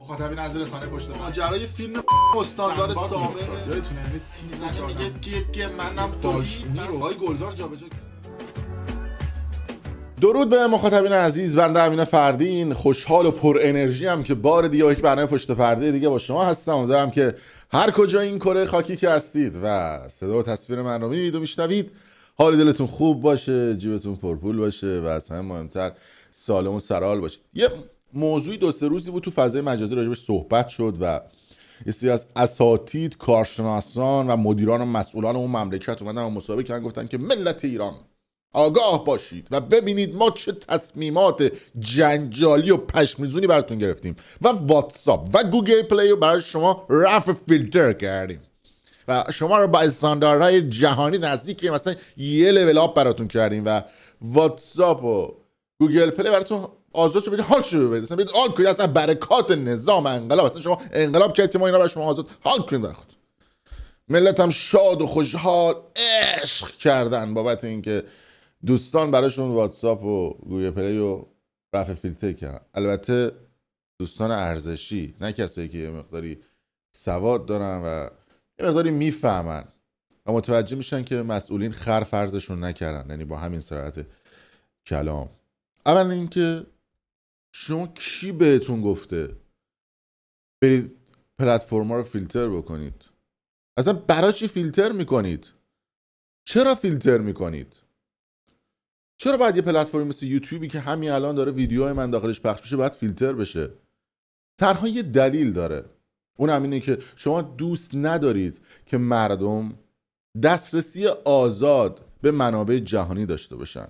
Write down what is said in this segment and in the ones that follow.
مخاطبین از رسانه پشت پرده ماجرای فیلم استاندار سابق یادتونه میگه که منم داشتونی رو آقای گلزار جابجا کرد. درود به مخاطبین عزیز، بنده امین فردین خوشحال و پر انرژی ام که بار دیگه با یک برنامه پشت پرده دیگه با شما هستم. امیدوارم که هر کجا این کره خاکی که هستید و صدا و تصویر من رو میبینید و میشنوید حال دلتون خوب باشه، جیبتون پرپول باشه و از همه مهمتر سالم و سرحال باشید. یه موضوعی دو سه روزی بود تو فضای مجازی راجبش صحبت شد و یه سری از اساتید، کارشناسان و مدیران و مسئولان اون مملکت اومدن و مصاحبه کردن، گفتن که ملت ایران آگاه باشید و ببینید ما چه تصمیمات جنجالی و پشمریزونی براتون گرفتیم و واتساپ و گوگل پلی رو برای شما رفع فیلتر کردیم و شما رو با استانداردهای جهانی نزدیک مثلا یه لول آپ براتون کردیم و واتساپ و گوگل پلی براتون آزاد شو بدید، حال شو بدید، بدید حال کنید. اصلا برکات نظام انقلاب، اصلا شما انقلاب کردید که ما اینا برای شما آزاد حال کنید. برای خود ملت هم شاد و خوشحال عشق کردن بابت اینکه دوستان براشون واتساپ و گوگل پلی و رفع فیلتر کردن. البته دوستان ارزشی، نه کسایی که یه مقداری سواد دارن و یه مقداری میفهمن و متوجه میشن که مسئولین خر فرضشون نکردن. یعنی با همین صراحت کلام، اولا اینکه شما کی بهتون گفته برید پلتفرما رو فیلتر بکنید؟ اصلا برای چی فیلتر میکنید؟ چرا فیلتر میکنید؟ چرا باید یه پلتفرمی مثل یوتیوبی که همین الان داره ویدیوهای من داخلش پخش میشه باید فیلتر بشه؟ تنها یه دلیل داره، اون هم اینه که شما دوست ندارید که مردم دسترسی آزاد به منابع جهانی داشته باشن.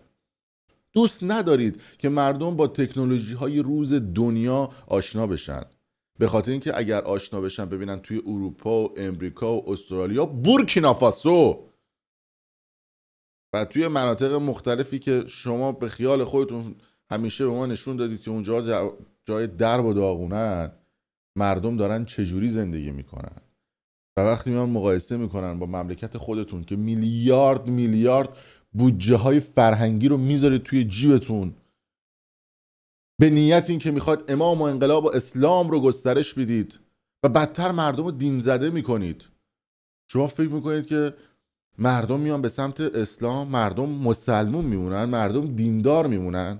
دوست ندارید که مردم با تکنولوژی های روز دنیا آشنا بشن، به خاطر اینکه اگر آشنا بشن ببینن توی اروپا و امریکا و استرالیا، بورکینافاسو و توی مناطق مختلفی که شما به خیال خودتون همیشه به ما نشون دادید که اونجا جای درب و داغونن، مردم دارن چجوری زندگی میکنن و وقتی میان مقایسه میکنن با مملکت خودتون که میلیارد بودجه های فرهنگی رو میذارید توی جیبتون به نیت این که میخواد امام و انقلاب و اسلام رو گسترش بدید و بدتر مردم رو دین زده میکنید. شما فکر میکنید که مردم میان به سمت اسلام، مردم مسلمون میمونن، مردم دیندار میمونن؟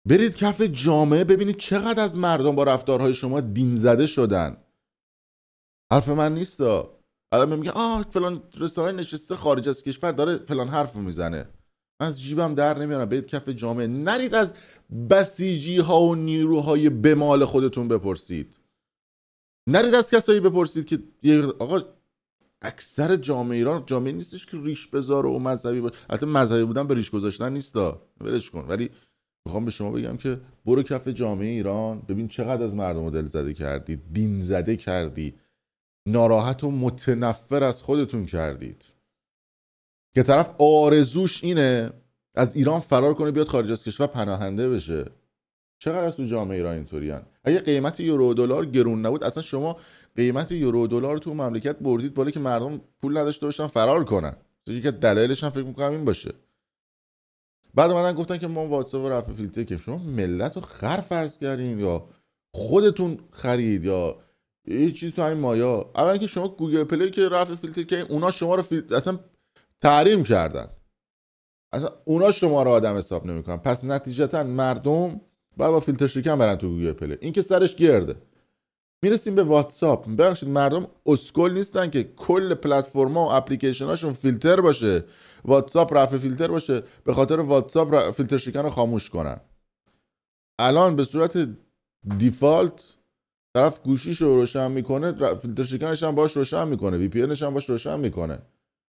برید کف جامعه ببینید چقدر از مردم با رفتارهای شما دین زده شدن. حرف من نیستا. الان میگه فلان رسانه نشسته خارج از کشور داره فلان حرف میزنه، من از جیبم در نمیارم. برید کف جامعه، نرید از بسیجی ها و نیروهای بمال خودتون بپرسید، نرید از کسایی بپرسید که آقا اکثر جامعه ایران جامعه نیستش که ریش بذاره و مذهبی باشه. البته مذهبی بودن به ریش گذاشتن نیستا، ولش کن. ولی میخوام به شما بگم که برو کف جامعه ایران ببین چقدر از مردم رو دل زده کردی، دین زده کردی، ناراحت و متنفر از خودتون کردید که طرف آرزوش اینه از ایران فرار کنه بیاد خارج از کشور پناهنده بشه. چقدر از تو جامعه ایران اینطورین؟ اگه قیمت یورو و دلار گرون نبود اصلا شما قیمت یورو و دلار تو مملکت بردید بالا که مردم پول نداشته باشن فرار کنن. یکی از دلایلش هم فکر می‌کنم این باشه. بعد اومدن گفتن که ما واتساپ رو رفع فیلتر کردیم. شما ملت رو خر فرض کردین یا خودتون خرید یا یه چیز تو همین مایا؟ اولا که شما گوگل پلی که رفع فیلتر کردین، اونا شما رو اصلا تحریم کردن، اصلا اونا شما رو آدم حساب نمیکنن. پس نتیجتا مردم باید با فیلتر شکن برن تو گوگل پلی. این که سرش گرده. میرسیم به واتساپ. ببخشید مردم اسکل نیستن که کل پلتفرما و اپلیکیشناشون فیلتر باشه، واتساپ رفع فیلتر باشه، به خاطر واتساپ فیلتر شکن رو خاموش کنن. الان به صورت دیفالت طرف گوشیش رو روشن میکنه، فیلتر شکنش هم باش روشن میکنه، وی پی انش هم باش روشن میکنه،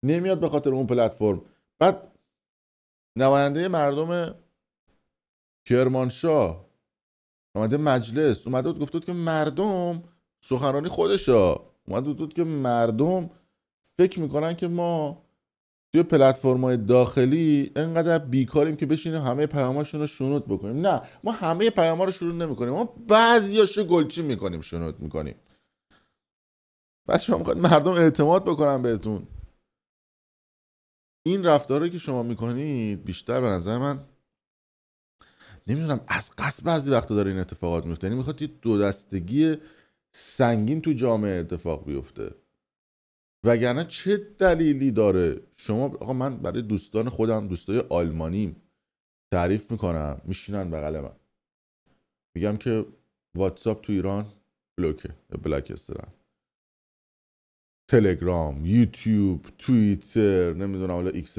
نمیاد به خاطر اون پلتفرم. بعد نماینده مردم کرمانشاه اومده مجلس، اومده بود گفته بود که مردم سخنرانی خودشه، اومده بود که مردم فکر میکنن که ما توی پلتفرم‌های داخلی انقدر بیکاریم که بشینیم همه پیاماشون رو شنود بکنیم. نه، ما همه پیاما رو شنود نمی‌کنیم، ما بعضیاشو گلچین می‌کنیم، شنود می‌کنیم. بس شما می‌خواید مردم اعتماد بکنن بهتون. این رفتاری که شما می‌کنید بیشتر به نظر من نمیدونم از قصد بعضی وقتا داره این اتفاقات میفته. یعنی میخواد یه دو دستگی سنگین تو جامعه اتفاق بیفته. وگرنه چه دلیلی داره شما آقا، من برای دوستان خودم، دوستای آلمانیم تعریف میکنم، میشینن بغل من میگم که واتساپ تو ایران بلاک استدن، تلگرام، یوتیوب، توییتر، نمیدونم حالا ایکس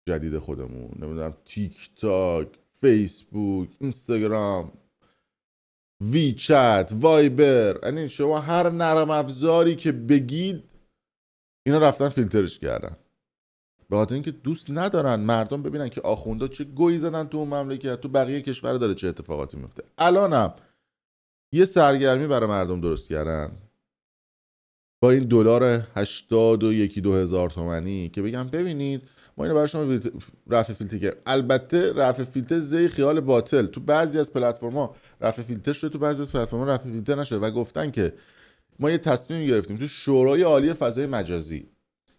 جدید خودمون، نمیدونم تیک تاک، فیسبوک، اینستاگرام، وی چت، وایبر، یعنی شما هر نرم افزاری که بگید اینا رفتن فیلترش کردن، به خاطر اینکه دوست ندارن مردم ببینن که آخوندا چه گویی زدن تو اون مملکت، تو بقیه کشور داره چه اتفاقاتی میفته. الانم یه سرگرمی برای مردم درست کردن با این دلار 81,000 تومانی که بگم ببینید ما اینو برای شما رفع فیلتر کردیم. البته رفع فیلتر زی خیال باطل، تو بعضی از پلتفرم‌ها رفع فیلتر شده، تو بعضی از پلتفرم‌ها رفع فیلتر نشده و گفتن که ما یه تصمیم گرفتیم تو شورای عالی فضای مجازی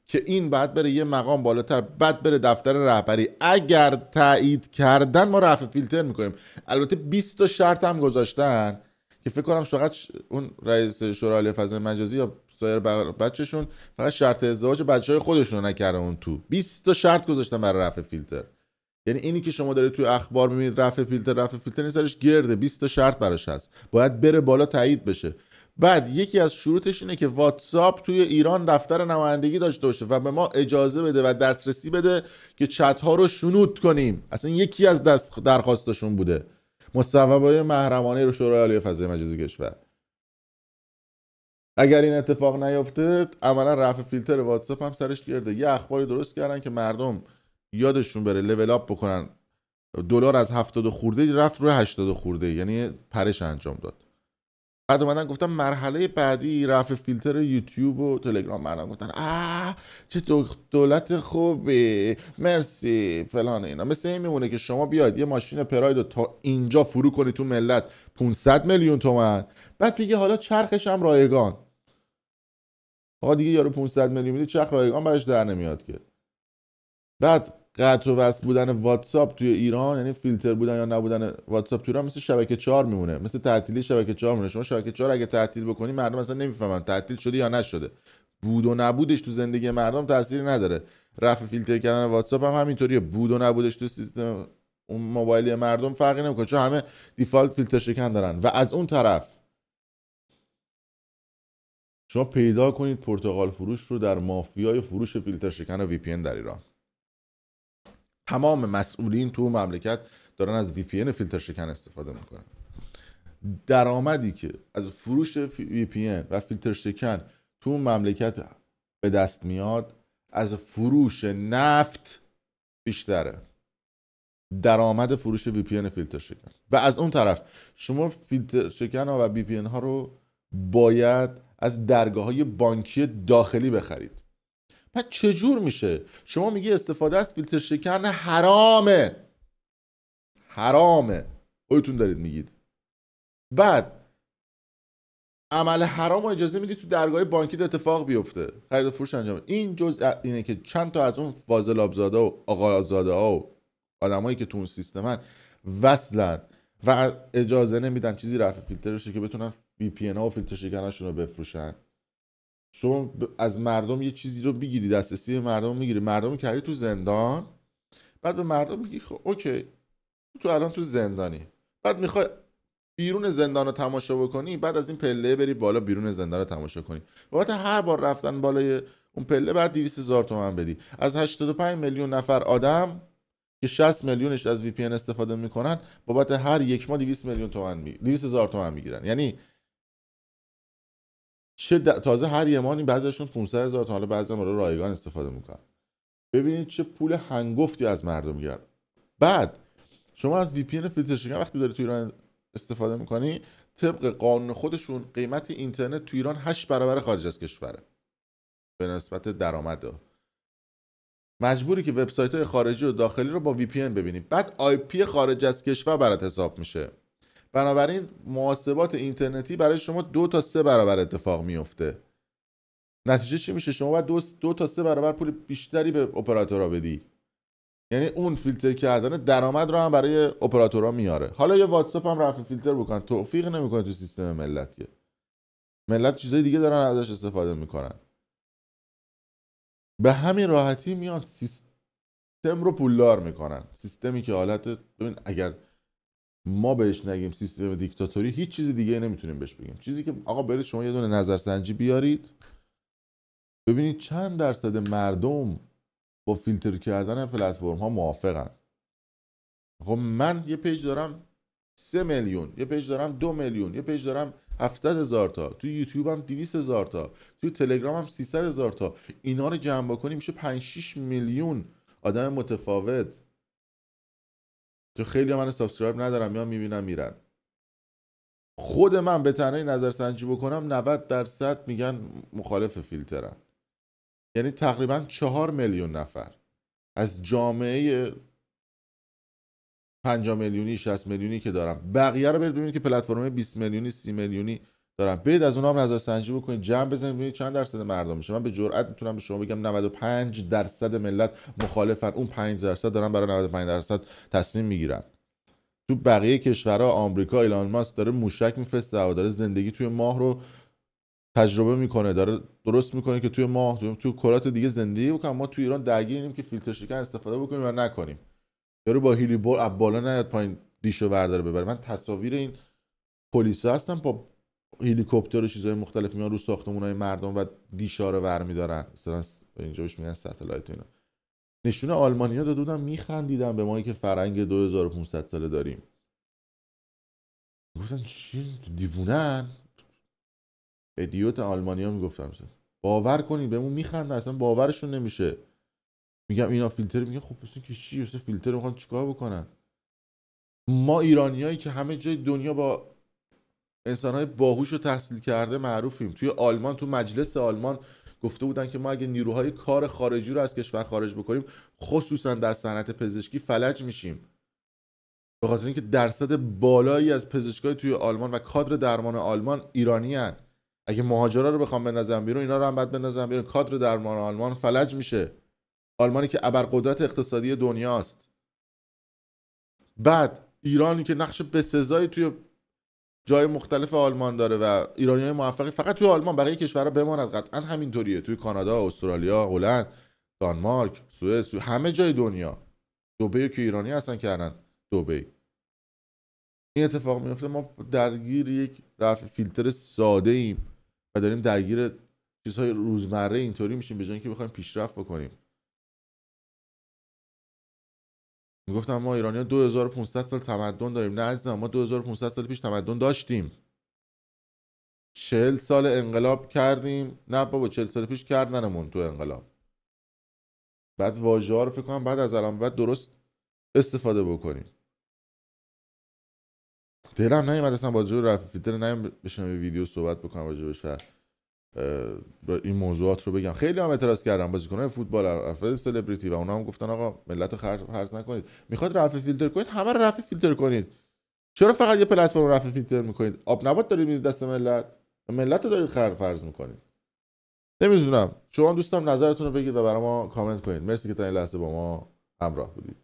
که این بعد بره یه مقام بالاتر، بعد بره دفتر رهبری، اگر تایید کردن ما رفع فیلتر میکنیم. البته 20 تا شرط هم گذاشتن که فکر کنم فقط اون رئیس شورای عالی فضای مجازی یا سایر بچه‌شون فقط شرط ازدواج بچهای خودشون رو نکردن اون تو 20 تا شرط گذاشتن برای رفع فیلتر. یعنی اینی که شما دارید توی اخبار میبینید رفع فیلتر نیستش، گرده 20 تا شرط براش هست، باید بره بالا تایید بشه. بعد یکی از شروطش اینه که واتساپ توی ایران دفتر نمایندگی داشته باشه و به ما اجازه بده و دسترسی بده که چت ها رو شنود کنیم. اصلا یکی از درخواستشون بوده، مصوبه محرمانه رو شورای عالی فضای مجازی کشور. اگر این اتفاق نیفته عملا رفع فیلتر واتساپ هم سرش گرده. یه اخباری درست کردن که مردم یادشون بره لول اپ بکنن، دلار از 70 خورده رفت روی 80 خورده، یعنی پرش انجام داد. بعد اومدن گفتم مرحله بعدی رفع فیلتر یوتیوب و تلگرام. مردم گفتن چه دولت خوبی، مرسی فلان. اینا مثل این میمونه که شما بیاید یه ماشین پراید رو تا اینجا فرو کنی تو ملت 500 میلیون تومان، بعد بگی حالا چرخش هم رایگان. آقا دیگه یارو 500 میلیون میده، چرخ رایگان براش در نمیاد که. بعد قطع و وصل بودن واتساپ توی ایران، یعنی فیلتر بودن یا نبودن واتساپ توی ایران مثل شبکه 4 میمونه، مثل تعطیلی شبکه 4 میمونه. شما شبکه 4 اگه تعطیل بکنی مردم اصلا نمیفهمن تعطیل شده یا نشده. بود و نبودش تو زندگی مردم تأثیری نداره. رفع فیلتر کردن واتساپ هم همینطوریه، بود و نبودش تو سیستم اون موبایلی مردم فرقی نمیکنه، چون همه دیفالت فیلتر شکن دارن. و از اون طرف شما پیدا کنید پرتقال فروش رو در مافیای فروش فیلتر شکن و وی پی ان در ایران. تمام مسئولین تو مملکت دارن از وی پی ان فیلتر شکن استفاده میکنن. درآمدی که از فروش وی پی ان و فیلتر شکن تو مملکت به دست میاد از فروش نفت بیشتره. درآمد فروش وی پی ان فیلتر شکن. و از اون طرف شما فیلتر شکن ها و وی پی ان ها رو باید از درگاه‌های بانکی داخلی بخرید. پس چجور میشه؟ شما میگی استفاده از فیلتر شکن حرامه، خودتون دارید میگید. بعد عمل حرام رو اجازه میدید تو درگاه بانکی اتفاق بیفته، خرید و فروش انجام. این جزء اینه که چند تا از اون فاضل آبزاده و آقازاده ها و آدمایی که تو اون سیستمن وصلن و اجازه نمیدن چیزی رفع فیلتر بشه که بتونن وی پی ان ها و فیلتر شکناشون رو بفروشن. شما از مردم یه چیزی رو بگیری، دسترسی مردم میگیری، مردم کردی تو زندان، بعد به مردم میگی خب اوکی تو الان تو زندانی، بعد میخوای بیرون زندان رو تماشا بکنی، بعد از این پله بری بالا بیرون زندان رو تماشا کنی. بابت هر بار رفتن بالای اون پله بعد 200,000 تومان بدی. از 85 میلیون نفر آدم که 60 میلیونش از وی پی ان استفاده میکنن، بابت هر یک ماه 200,000 تومان میگیرن. یعنی تازه هر یه ماه بعضیشون 500,000 تا، حالا بعضی هم رایگان استفاده میکنن. ببینید چه پول هنگفتی از مردم میگیرن. بعد شما از وی پی ان فیلتر شکن وقتی داری تو ایران استفاده میکنی، طبق قانون خودشون قیمت اینترنت تو ایران 8 برابر خارج از کشوره به نسبت درآمد. مجبوری که وبسایت‌های خارجی و داخلی رو با وی پی ان ببینی، بعد آی پی خارج از کشور برات حساب میشه. بنابراین محاسبات اینترنتی برای شما 2 تا 3 برابر اتفاق میفته. نتیجه چی میشه؟ شما باید 2 تا 3 برابر پول بیشتری به اپراتورها بدی. یعنی اون فیلتر کردن درآمد رو هم برای اپراتورها میاره. حالا یه واتساپ هم رفع فیلتر بکن، توفیق نمیکنه تو سیستم ملتیه. ملت چیزای دیگه دارن ازش استفاده میکنن. به همین راحتی میان سیستم رو پولدار میکنن. سیستمی که حالت، ببین اگر ما بهش نگیم سیستم دیکتاتوری، هیچ چیز دیگه نمیتونیم بهش بگیم. چیزی که آقا برید شما یه دونه نظرسنجی بیارید ببینید چند درصد مردم با فیلتر کردن پلتفرم ها موافقن. خب من یه پیج دارم 3 میلیون، یه پیج دارم 2 میلیون، یه پیج دارم 700,000 تا، تو یوتیوب هم 200,000 تا، تو تلگرام هم 300,000 تا. اینا رو جمع بکنیم میشه 5-6 میلیون آدم متفاوت. تو خیلی من سابسکرایب ندارم، یا میبینم میرن. خود من به تنهایی نظرسنجی بکنم 90% میگن مخالف فیلترن. یعنی تقریبا 4 میلیون نفر از جامعه 50 میلیونی 60 میلیونی که دارم، بقیه رو برید ببینید که پلتفرم 20 میلیونی 30 میلیونی دارم، برید از اونها هم نظرسنجی بکنید، جمع بزنید ببینید چند درصد مردم میشه. من به جرئت میتونم به شما بگم 95% ملت مخالفن، اون 5% دارن برای 95% تصمیم میگیرن. تو بقیه کشورها آمریکا ایلان ماسک داره موشک میفرسته و داره زندگی توی ماه رو تجربه میکنه، داره درست میکنه که توی ماه تو کرات دیگه زندگی بکنن. ما توی ایران درگیریم که فیلتر شکن استفاده بکنیم و نکنیم. یارو با هیلی بول بالا نیاد پایین دیشو برداره ببره. من تصاویر این پلیسا هستن با هلیکوپتر و چیزای مختلف میان رو ساختمونای مردم و دیشا رو ور میدارن، مثلا اینجا بهش میگن ستلایت. اینا نشونه آلمانیا داده بودن میخندیدن به ما که فرنگ 2500 ساله داریم. گفتن چی دیوونن؟ ادیوت آلمانیا میگفتن مثلا باور کنید بهمون میخندن، اصلا باورشون نمیشه. میگم اینا فیلتر، میگن خب پس که چی مثلا فیلتر میخوان چیکار بکنن؟ ما ایرانیایی که همه جای دنیا با انسانهای باهوش و تحصیل کرده معروفیم. توی آلمان، تو مجلس آلمان گفته بودن که ما اگه نیروهای کار خارجی رو از کشور خارج بکنیم، خصوصا در صنعت پزشکی فلج میشیم. به خاطر اینکه درصد بالایی از پزشکای توی آلمان و کادر درمان آلمان ایرانی هن. اگه مهاجرا رو بخوام بندازن بیرون، اینا رو هم بعد بندازن بیرون، کادر درمان آلمان فلج میشه. آلمانی که ابرقدرت اقتصادی دنیاست. بعد ایرانی که نقش بسزایی توی جای مختلف آلمان داره و ایرانیای موفقی فقط توی آلمان، بقیه کشورها بماند قطعا همینطوریه. توی کانادا، استرالیا، هلند، دانمارک، سوئد، همه جای دنیا. دبی که ایرانی هستن کردن دبی. این اتفاق میفته. ما درگیر یک رفع فیلتر ساده ایم و داریم درگیر چیزهای روزمره اینطوری میشیم به جای اینکه بخوایم پیشرفت بکنیم. میگفتم ما ایرانی‌ها 2500 سال تمدن داریم. نه عزیزم، ما 2500 سال پیش تمدن داشتیم. 40 سال انقلاب کردیم. نه بابا 40 سال پیش کردنمون تو انقلاب. بعد واژه‌ها رو فکر کنم بعد از الان بعد درست استفاده بکنیم. دلم نمیاد اصلا با جو رفع فیلتر بشم یه ویدیو صحبت بکنم راجعش و این موضوعات رو بگم. خیلی هم اعتراض کردم، بازیکنان فوتبال، افراد سلبریتی و اونا هم گفتن آقا ملت رو خرج نکنید. میخواد رفع فیلتر کنید، همه رو رفع فیلتر کنید. چرا فقط یه پلتفرم رفع فیلتر میکنید؟ آب نبات دارید میدید دست ملت رو دارید فرض میکنید. نمیدونم، شما دوستم نظرتون رو بگید و برای ما کامنت کنید. مرسی که تا این لحظه با ما همراه بودید.